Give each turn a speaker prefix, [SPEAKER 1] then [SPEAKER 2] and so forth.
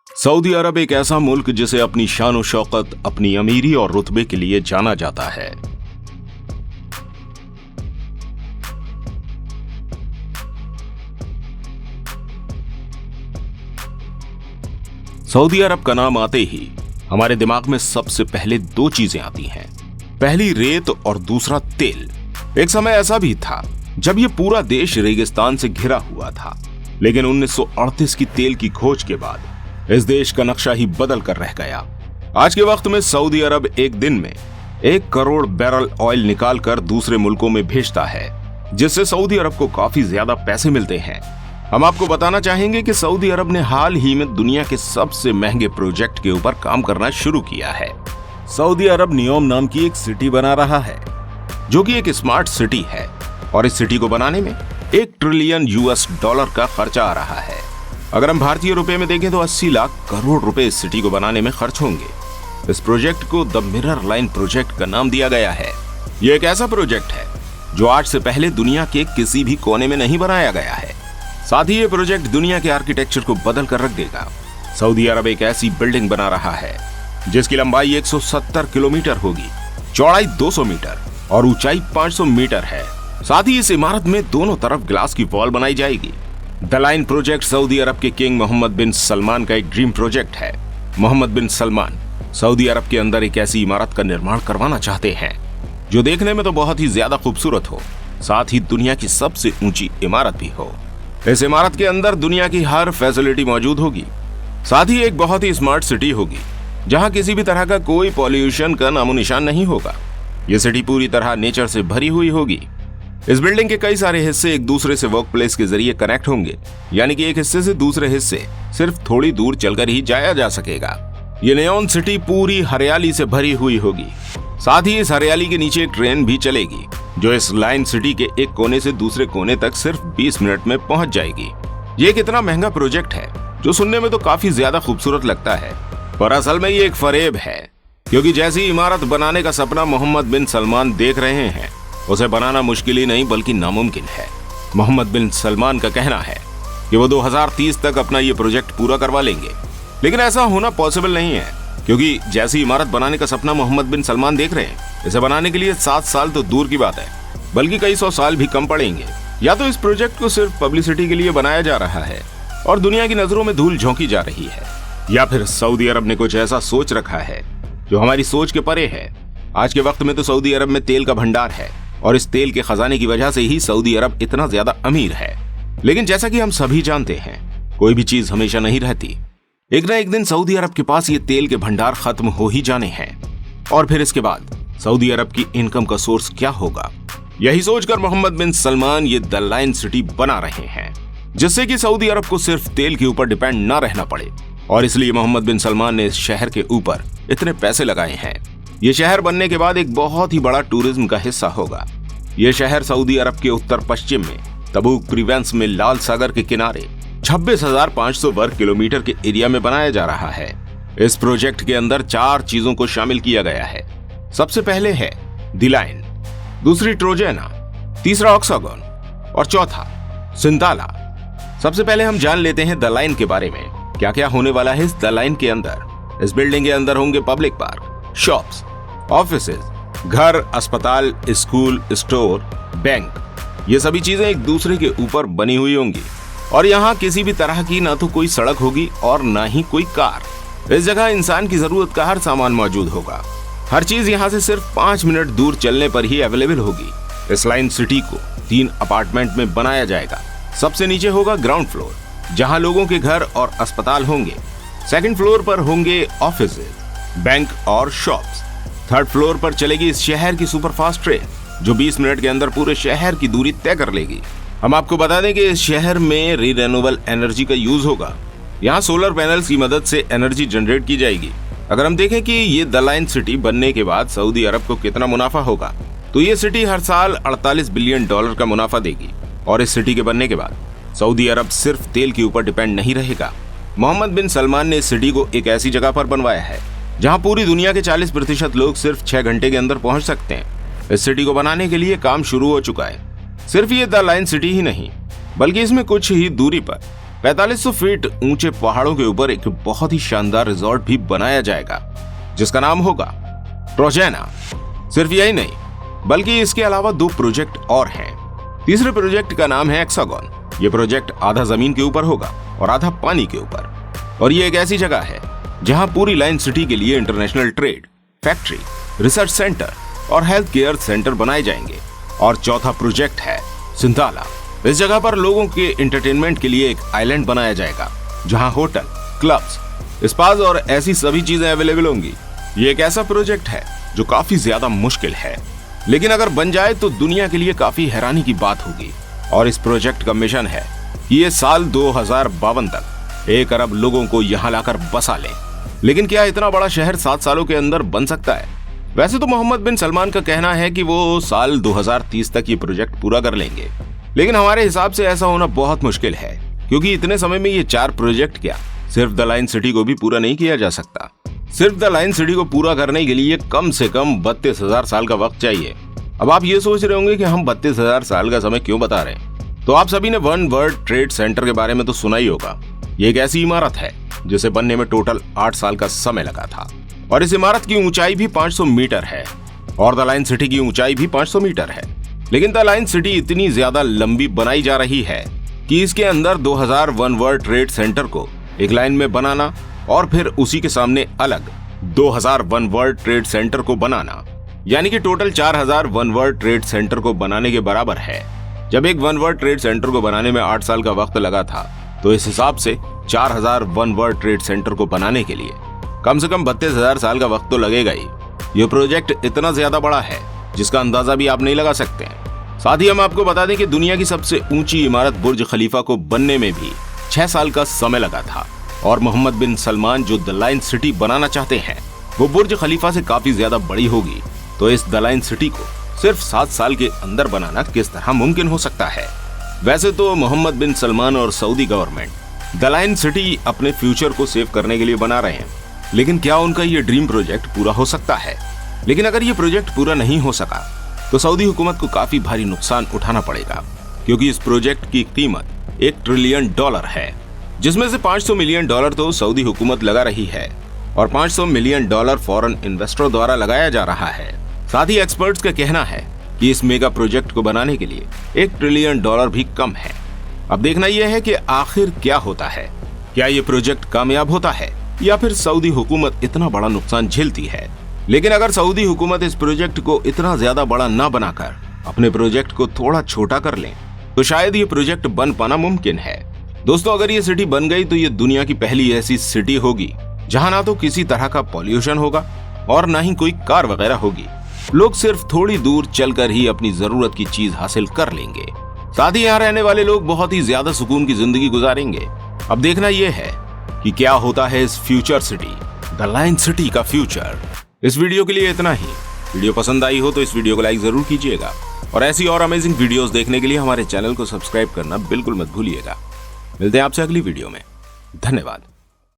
[SPEAKER 1] Saudi अरब एक ऐसा मुल्क जिसे अपनी शान और शौकत, अपनी अमीरी और रुतबे के लिए जाना जाता है। सऊदी अरब का नाम आते ही हमारे दिमाग में सबसे पहले दो चीजें आती हैं। पहली रेत और दूसरा तेल। एक समय ऐसा भी था जब यह पूरा देश रेगिस्तान से घिरा हुआ था, लेकिन 1938 की तेल की खोज के बाद इस देश का नक्शा ही बदल कर रह गया। आज के वक्त में सऊदी अरब एक दिन में 1 करोड़ बैरल ऑयल निकाल कर दूसरे मुल्कों में भेजता है, जिससे सऊदी अरब को काफी ज्यादा पैसे मिलते हैं। हम आपको बताना चाहेंगे कि सऊदी अरब ने हाल ही में दुनिया के सबसे महंगे प्रोजेक्ट के ऊपर काम करना शुरू किया है। सऊदी अरब नियोम नाम की एक सिटी बना रहा है, जो कि एक स्मार्ट सिटी है, और इस सिटी को बनाने में $1 ट्रिलियन का खर्चा आ रहा है। अगर हम भारतीय रुपए में देखें तो 80 लाख करोड़ रुपए इस सिटी को बनाने में खर्च होंगे। इस प्रोजेक्ट को द मिरर लाइन प्रोजेक्ट का नाम दिया गया है। यह एक ऐसा प्रोजेक्ट है जो आज से पहले दुनिया के किसी भी कोने में नहीं बनाया गया है। साथ ही ये प्रोजेक्ट दुनिया के आर्किटेक्चर को बदल कर रख देगा। सऊदी अरब एक ऐसी बिल्डिंग बना रहा है जिसकी लंबाई 170 किलोमीटर होगी, चौड़ाई 200 मीटर और ऊंचाई 500 मीटर है। साथ ही इस इमारत में दोनों तरफ ग्लास की वॉल बनाई जाएगी। द लाइन प्रोजेक्ट सऊदी अरब के किंग मोहम्मद बिन सलमान का एक ड्रीम प्रोजेक्ट है। मोहम्मद बिन सलमान सऊदी अरब के अंदर एक ऐसी इमारत का निर्माण करवाना चाहते हैं जो देखने में तो बहुत ही ज्यादा खूबसूरत हो, साथ ही दुनिया की सबसे ऊंची इमारत भी हो। इस इमारत के अंदर दुनिया की हर फैसिलिटी मौजूद होगी। साथ ही एक बहुत ही स्मार्ट सिटी होगी जहां किसी भी तरह का कोई पॉल्यूशन का नामो निशान नहीं होगा। यह सिटी पूरी तरह नेचर से भरी हुई होगी। इस बिल्डिंग के कई सारे हिस्से एक दूसरे से वर्क प्लेस के जरिए कनेक्ट होंगे, यानी कि एक हिस्से से दूसरे हिस्से सिर्फ थोड़ी दूर चलकर ही जाया जा सकेगा। ये नियॉन सिटी पूरी हरियाली से भरी हुई होगी। साथ ही इस हरियाली के नीचे एक ट्रेन भी चलेगी जो इस लाइन सिटी के एक कोने से दूसरे कोने तक सिर्फ 20 मिनट में पहुंच जाएगी। ये एक इतना महंगा प्रोजेक्ट है जो सुनने में तो काफी ज्यादा खूबसूरत लगता है, पर असल में ये एक फरेब है, क्योंकि जैसी इमारत बनाने का सपना मोहम्मद बिन सलमान देख रहे हैं, उसे बनाना मुश्किल ही नहीं बल्कि नामुमकिन है। मोहम्मद बिन सलमान का कहना है कि वो 2030 तक अपना ये प्रोजेक्ट पूरा करवा लेंगे, लेकिन ऐसा होना पॉसिबल नहीं है, क्योंकि जैसी इमारत बनाने का सपना मोहम्मद बिन सलमान देख रहे हैं, इसे बनाने के लिए 7 साल तो दूर की बात है, बल्कि कई 100 साल भी कम पड़ेंगे। या तो इस प्रोजेक्ट को सिर्फ पब्लिसिटी के लिए बनाया जा रहा है और दुनिया की नजरों में धूल झोंकी जा रही है, या फिर सऊदी अरब ने कुछ ऐसा सोच रखा है जो हमारी सोच के परे है। आज के वक्त में तो सऊदी अरब में तेल का भंडार है और इस तेल के खजाने की वजह से ही सऊदी अरब इतना ज्यादा अमीर है। लेकिन जैसा कि हम सभी जानते हैं, कोई भी चीज हमेशा नहीं रहती। एक ना एक दिन सऊदी अरब के पास ये तेल के भंडार खत्म हो ही जाने हैं, और फिर इसके बाद सऊदी अरब की इनकम का सोर्स क्या होगा। यही सोचकर मोहम्मद बिन सलमान ये द लाइन सिटी बना रहे हैं, जिससे कि सऊदी अरब को सिर्फ तेल के ऊपर डिपेंड ना रहना पड़े। और इसलिए मोहम्मद बिन सलमान ने इस शहर के ऊपर इतने पैसे लगाए हैं। ये शहर बनने के बाद एक बहुत ही बड़ा टूरिज्म का हिस्सा होगा। यह शहर सऊदी अरब के उत्तर पश्चिम में तबूक प्रोविंस में लाल सागर के किनारे 26,500 वर्ग किलोमीटर के एरिया में बनाया जा रहा है। इस प्रोजेक्ट के अंदर 4 चीजों को शामिल किया गया है। सबसे पहले है द लाइन, दूसरी ट्रोजेना, तीसरा ऑक्सागन और चौथा सिंताला। सबसे पहले हम जान लेते हैं द लाइन के बारे में, क्या क्या होने वाला है इस द लाइन के अंदर। इस बिल्डिंग के अंदर होंगे पब्लिक पार्क, शॉप्स, ऑफिसेज, घर, अस्पताल, स्कूल, स्टोर, बैंक। ये सभी चीजें एक दूसरे के ऊपर बनी हुई होंगी और यहाँ किसी भी तरह की ना तो कोई सड़क होगी और ना ही कोई कार। इस जगह इंसान की जरूरत का हर सामान मौजूद होगा। हर चीज यहाँ से सिर्फ 5 मिनट दूर चलने पर ही अवेलेबल होगी। इस लाइन सिटी को 3 अपार्टमेंट में बनाया जाएगा। सबसे नीचे होगा ग्राउंड फ्लोर, जहाँ लोगों के घर और अस्पताल होंगे। सेकंड फ्लोर पर होंगे ऑफिसेज, बैंक और शॉप्स। थर्ड फ्लोर पर चलेगी इस शहर की सुपरफास्ट ट्रेन, जो 20 मिनट के अंदर पूरे शहर की दूरी तय कर लेगी। हम आपको बता दें कि इस शहर में रिन्यूएबल एनर्जी का यूज होगा। यहाँ सोलर पैनल्स की मदद से एनर्जी जनरेट की जाएगी। अगर हम देखें कि ये द लाइन सिटी बनने के बाद सऊदी अरब को कितना मुनाफा होगा, तो ये सिटी हर साल $48 बिलियन का मुनाफा देगी। और इस सिटी के बनने के बाद सऊदी अरब सिर्फ तेल के ऊपर डिपेंड नहीं रहेगा। मोहम्मद बिन सलमान ने इस सिटी को एक ऐसी जगह पर बनवाया है जहां पूरी दुनिया के 40% लोग सिर्फ 6 घंटे के अंदर पहुंच सकते हैं। इस सिटी को बनाने के लिए काम शुरू हो चुका है। सिर्फ ये द लाइन सिटी ही नहीं, बल्कि इसमें कुछ ही दूरी पर 4500 फीट ऊंचे पहाड़ों के ऊपर एक बहुत ही शानदार रिजॉर्ट भी बनाया जाएगा जिसका नाम होगा ट्रोजेना। सिर्फ यही नहीं बल्कि इसके अलावा 2 प्रोजेक्ट और हैं। तीसरे प्रोजेक्ट का नाम है हेक्सागन। ये प्रोजेक्ट आधा जमीन के ऊपर होगा और आधा पानी के ऊपर, और ये एक ऐसी जगह है जहां पूरी लाइन सिटी के लिए international trade, factory, research centre और हेल्थ केयर सेंटर बनाए जाएंगे। और चौथा प्रोजेक्ट है सिंताला। इस जगह पर लोगों के एंटरटेनमेंट के लिए एक आइलैंड बनाया जाएगा जहां होटल, क्लब्स, स्पाज और ऐसी सभी चीजें अवेलेबल होंगी। ये एक ऐसा प्रोजेक्ट है जो काफी ज्यादा मुश्किल है, लेकिन अगर बन जाए तो दुनिया के लिए काफी हैरानी की बात होगी। और इस प्रोजेक्ट का मिशन है कि ये साल 2052 तक 1 अरब लोगों को यहाँ लाकर बसा ले। लेकिन क्या इतना बड़ा शहर 7 सालों के अंदर बन सकता है? वैसे तो मोहम्मद बिन सलमान का कहना है कि वो साल 2030 तक ये प्रोजेक्ट पूरा कर लेंगे, लेकिन हमारे हिसाब से ऐसा होना बहुत मुश्किल है, क्योंकि इतने समय में ये 4 प्रोजेक्ट क्या सिर्फ द लाइन सिटी को भी पूरा नहीं किया जा सकता। सिर्फ द लाइन सिटी को पूरा करने के लिए कम से कम 32,000 साल का वक्त चाहिए। अब आप ये सोच रहे होंगे कि हम 32,000 साल का समय क्यों बता रहे हैं, तो आप सभी ने वन वर्ल्ड ट्रेड सेंटर के बारे में तो सुना ही होगा। ये एक ऐसी इमारत है जिसे बनने में टोटल 8 साल का समय लगा था, और इस इमारत की ऊंचाई भी 500 मीटर है और द लाइन सिटी की ऊंचाई भी 500 मीटर है। लेकिन द लाइन सिटी इतनी ज्यादा लंबी बनाई जा रही है कि इसके अंदर 2000 वन वर्ल्ड ट्रेड सेंटर को एक लाइन में बनाना और फिर उसी के सामने अलग 2000 वन वर्ल्ड ट्रेड सेंटर को बनाना, यानी कि total 4000 one world trade centre को बनाने के बराबर है। जब एक वन वर्ल्ड ट्रेड सेंटर को बनाने में 8 साल का वक्त लगा था, तो इस हिसाब से 4000 वन वर्ल्ड ट्रेड सेंटर को बनाने के लिए कम से कम 32,000 साल का वक्त तो लगेगा ही। ये प्रोजेक्ट इतना ज्यादा बड़ा है जिसका अंदाजा भी आप नहीं लगा सकते हैं। साथ ही हम आपको बता दें कि दुनिया की सबसे ऊंची इमारत बुर्ज खलीफा को बनने में भी 6 साल का समय लगा था, और मोहम्मद बिन सलमान जो द लाइन सिटी बनाना चाहते हैं वो बुर्ज खलीफा से काफी ज्यादा बड़ी होगी। तो इस द लाइन सिटी को सिर्फ 7 साल के अंदर बनाना किस तरह मुमकिन हो सकता है? वैसे तो मोहम्मद बिन सलमान और Saudi government the line city अपने फ्यूचर को सेव करने के लिए बना रहे हैं, लेकिन क्या उनका ये ड्रीम प्रोजेक्ट पूरा हो सकता है? लेकिन अगर ये प्रोजेक्ट पूरा नहीं हो सका तो सऊदी हुकूमत को काफी भारी नुकसान उठाना पड़ेगा, क्योंकि इस प्रोजेक्ट की कीमत $1 ट्रिलियन है, जिसमें से $500 मिलियन तो सऊदी हुकूमत लगा रही है और $500 मिलियन फॉरेन इन्वेस्टरों द्वारा लगाया जा रहा है। साथ ही एक्सपर्ट्स का कहना है कि इस मेगा प्रोजेक्ट को बनाने के लिए $1 ट्रिलियन भी कम है। अब देखना यह है कि आखिर क्या होता है, क्या ये प्रोजेक्ट कामयाब होता है या फिर सऊदी हुकूमत इतना बड़ा नुकसान झेलती है। लेकिन अगर सऊदी हुकूमत इस प्रोजेक्ट को इतना ज्यादा बड़ा ना बनाकर अपने प्रोजेक्ट को थोड़ा छोटा कर ले तो शायद ये प्रोजेक्ट बन पाना मुमकिन है। दोस्तों, अगर ये सिटी बन गई तो ये दुनिया की पहली ऐसी सिटी होगी जहां ना तो किसी तरह का पॉल्यूशन होगा और ना ही कोई कार वगैरह होगी। लोग सिर्फ थोड़ी दूर चलकर ही अपनी जरूरत की चीज हासिल कर लेंगे। साथ ही यहाँ रहने वाले लोग बहुत ही ज्यादा सुकून की जिंदगी गुजारेंगे। अब देखना यह है कि क्या होता है इस future city, the line city का फ्यूचर। इस वीडियो के लिए इतना ही। वीडियो पसंद आई हो तो इस वीडियो को लाइक जरूर कीजिएगा, और ऐसी और अमेजिंग वीडियोस देखने के लिए हमारे चैनल को सब्सक्राइब करना बिल्कुल मत भूलिएगा। मिलते हैं आपसे अगली वीडियो में। धन्यवाद।